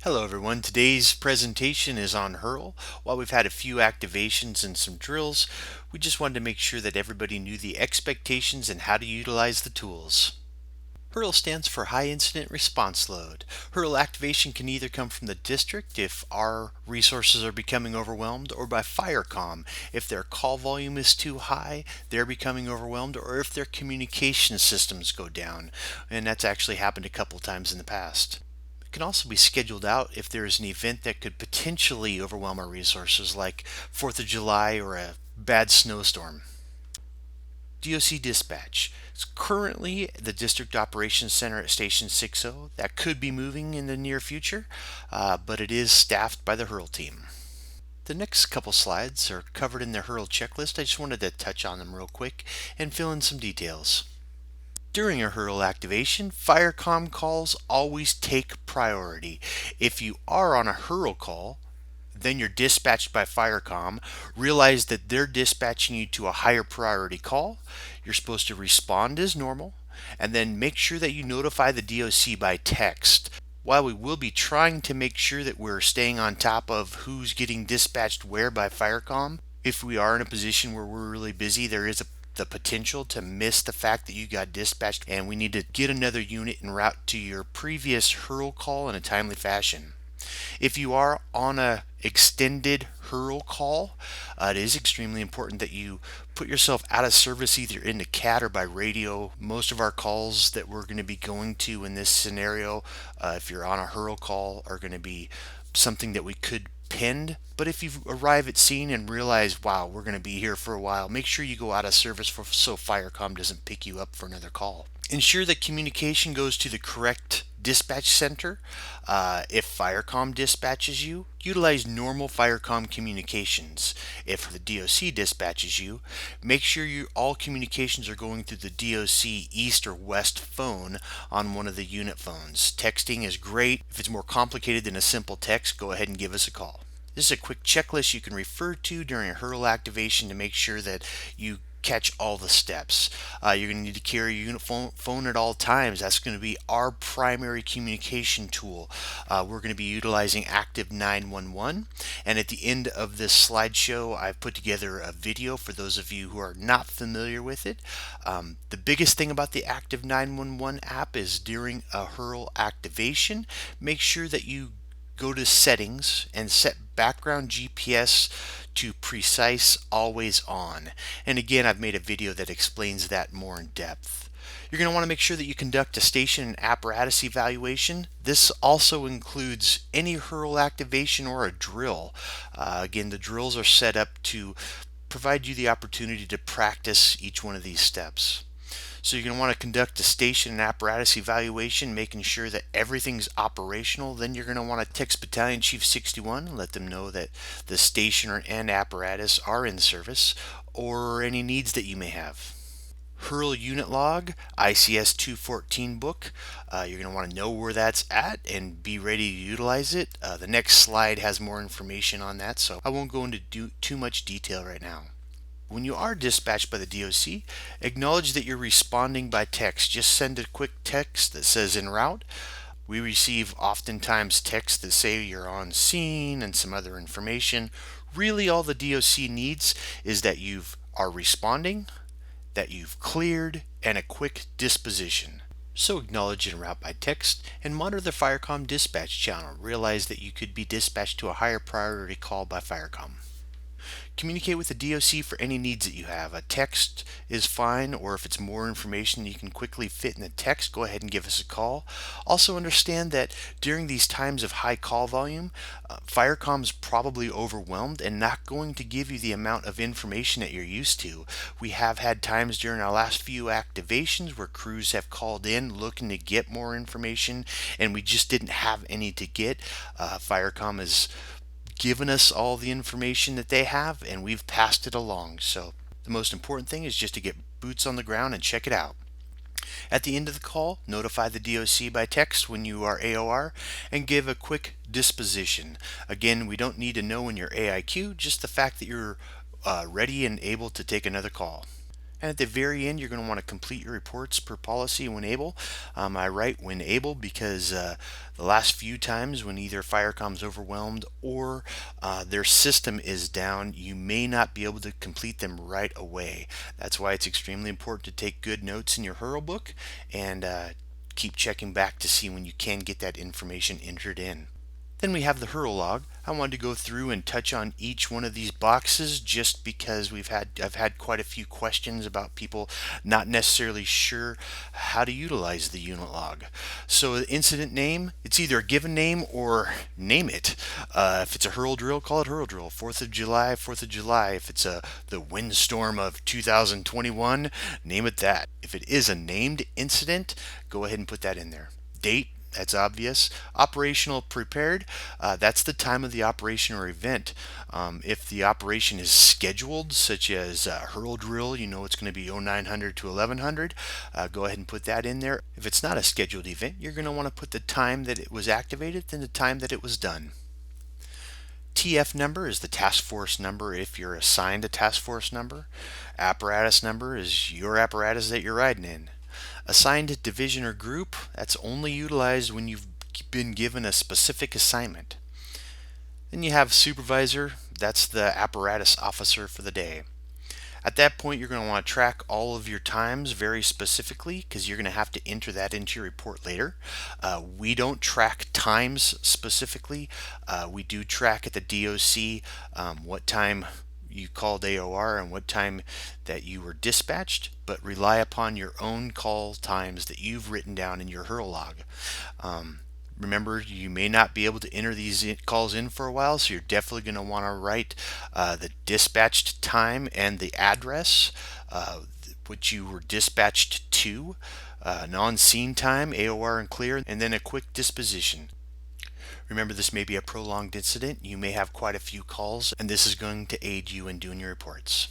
Hello everyone, today's presentation is on Hirl. While we've had a few activations and some drills, we just wanted to make sure that everybody knew the expectations and how to utilize the tools. Hirl stands for High Incident Response Load. Hirl activation can either come from the district if our resources are becoming overwhelmed, or by Firecom if their call volume is too high, they're becoming overwhelmed, or if their communication systems go down. And that's actually happened a couple times in the past. It can also be scheduled out if there is an event that could potentially overwhelm our resources, like 4th of July or a bad snowstorm. DOC dispatch. It's currently the District Operations Center at Station 60. That could be moving in the near future, but it is staffed by the Hirl team. The next couple slides are covered in the Hirl checklist. I just wanted to touch on them real quick and fill in some details. During a Hirl activation, Firecom calls always take priority. If you are on a Hirl call, then you're dispatched by Firecom. Realize that they're dispatching you to a higher priority call. You're supposed to respond as normal, and then make sure that you notify the DOC by text. While we will be trying to make sure that we're staying on top of who's getting dispatched where by Firecom, if we are in a position where we're really busy, there is the potential to miss the fact that you got dispatched, and we need to get another unit en route to your previous Hirl call in a timely fashion. If you are on a extended Hirl call, it is extremely important that you put yourself out of service either in the CAT or by radio. Most of our calls that we're going to be going to in this scenario, if you're on a Hirl call, are going to be something that we could pinned. But if you arrive at scene and realize, wow, we're going to be here for a while, make sure you go out of service so Firecom doesn't pick you up for another call. Ensure that communication goes to the correct dispatch center. If Firecom dispatches you, utilize normal Firecom communications. If the DOC dispatches you, make sure all communications are going through the DOC east or west phone on one of the unit phones. Texting is great. If it's more complicated than a simple text, go ahead and give us a call. This is a quick checklist you can refer to during a Hirl activation to make sure that you catch all the steps. You're going to need to carry your unit phone at all times. That's going to be our primary communication tool. We're going to be utilizing Active 911, and at the end of this slideshow I've put together a video for those of you who are not familiar with it. The biggest thing about the Active 911 app is during a Hirl activation, make sure that you go to settings and set background GPS to precise always on. And again, I've made a video that explains that more in depth. You're going to want to make sure that you conduct a station and apparatus evaluation. This also includes any Hirl activation or a drill. Again, the drills are set up to provide you the opportunity to practice each one of these steps. So you're going to want to conduct a station and apparatus evaluation, making sure that everything's operational. Then you're going to want to text Battalion Chief 61, let them know that the station and apparatus are in service, or any needs that you may have. Hirl unit log, ICS 214 book. You're going to want to know where that's at and be ready to utilize it. The next slide has more information on that, so I won't go into too much detail right now. When you are dispatched by the DOC, acknowledge that you're responding by text. Just send a quick text that says en route. We receive oftentimes texts that say you're on scene and some other information. Really all the DOC needs is that you are responding, that you've cleared, and a quick disposition. So acknowledge en route by text and monitor the Firecom dispatch channel. Realize that you could be dispatched to a higher priority call by Firecom. Communicate with the DOC for any needs that you have. A text is fine, or if it's more information you can quickly fit in the text, go ahead and give us a call. Also understand that during these times of high call volume, Firecom's probably overwhelmed and not going to give you the amount of information that you're used to. We have had times during our last few activations where crews have called in looking to get more information, and we just didn't have any to get. Firecom is given us all the information that they have, and we've passed it along. So the most important thing is just to get boots on the ground and check it out. At the end of the call, notify the DOC by text when you are AOR and give a quick disposition. Again, we don't need to know when you're AIQ, just the fact that you're ready and able to take another call. And at the very end, you're going to want to complete your reports per policy when able. I write when able because the last few times when either Firecom's overwhelmed or their system is down, you may not be able to complete them right away. That's why it's extremely important to take good notes in your Hirl book and keep checking back to see when you can get that information entered in. Then we have the Hirl log. I wanted to go through and touch on each one of these boxes just because I've had quite a few questions about people not necessarily sure how to utilize the unit log. So the incident name, it's either a given name or name it. If it's a Hirl drill, call it Hirl drill. 4th of July, 4th of July. If it's the windstorm of 2021, name it that. If it is a named incident, go ahead and put that in there. Date, that's obvious. Operational prepared, that's the time of the operation or event. If the operation is scheduled, such as Hirl drill, you know it's going to be 0900 to 1100, go ahead and put that in there. If it's not a scheduled event, you're going to want to put the time that it was activated and the time that it was done. TF number is the task force number if you're assigned a task force number. Apparatus number is your apparatus that you're riding in. Assigned division or group, that's only utilized when you've been given a specific assignment. Then you have supervisor, that's the apparatus officer for the day. At that point, you're going to want to track all of your times very specifically because you're going to have to enter that into your report later. We don't track times specifically. We do track at the DOC what time you called AOR and what time that you were dispatched, but rely upon your own call times that you've written down in your Hirl log. Remember, you may not be able to enter these calls in for a while, so you're definitely going to want to write the dispatched time and the address which you were dispatched to, non-scene time, AOR and clear, and then a quick disposition. Remember, this may be a prolonged incident. You may have quite a few calls, and this is going to aid you in doing your reports.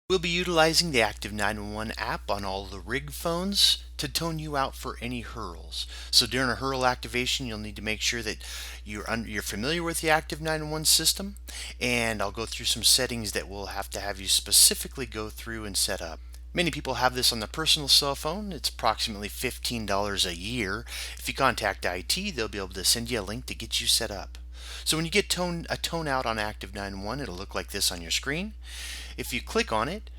We'll be utilizing the Active 911 app on all the rig phones to tone you out for any Hirls. So during a Hirl activation, you'll need to make sure that you're familiar with the Active 911 system, and I'll go through some settings that we'll have to have you specifically go through and set up. Many people have this on their personal cell phone. It's approximately $15 a year. If you contact IT, they'll be able to send you a link to get you set up. So when you get a tone out on Active 911, it'll look like this on your screen. If you click on it,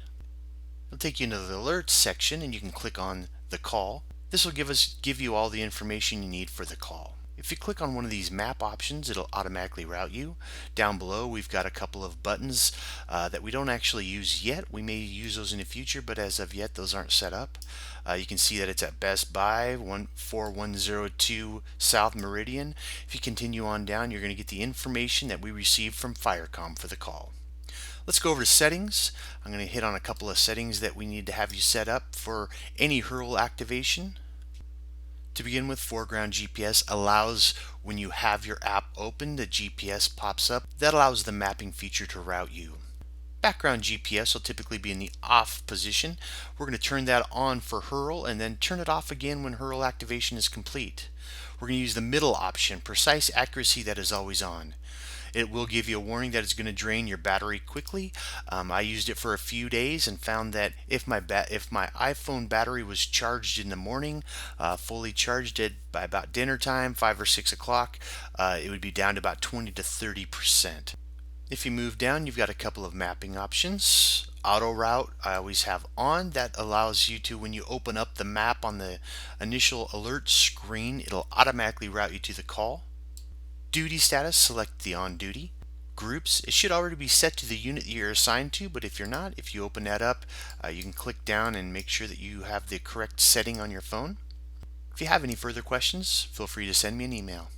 it'll take you into the alerts section and you can click on the call. This will give you all the information you need for the call. If you click on one of these map options, it'll automatically route you. Down below, we've got a couple of buttons that we don't actually use yet. We may use those in the future, but as of yet, those aren't set up. You can see that it's at Best Buy, 4102 South Meridian. If you continue on down, you're going to get the information that we received from Firecom for the call. Let's go over to settings. I'm going to hit on a couple of settings that we need to have you set up for any Hirl activation. To begin with, foreground GPS allows, when you have your app open, the GPS pops up. That allows the mapping feature to route you. Background GPS will typically be in the off position. We're going to turn that on for Hirl and then turn it off again when Hirl activation is complete. We're going to use the middle option, precise accuracy, that is always on. It will give you a warning that it's going to drain your battery quickly. I used it for a few days and found that if my iPhone battery was charged in the morning, fully charged it by about dinner time, 5 or 6 o'clock, it would be down to about 20 to 30%. If you move down, you've got a couple of mapping options. Auto route I always have on. That allows you to, when you open up the map on the initial alert screen, it'll automatically route you to the call. Duty status, select the on duty. Groups, it should already be set to the unit that you're assigned to, but if you're not, if you open that up, you can click down and make sure that you have the correct setting on your phone. If you have any further questions, feel free to send me an email.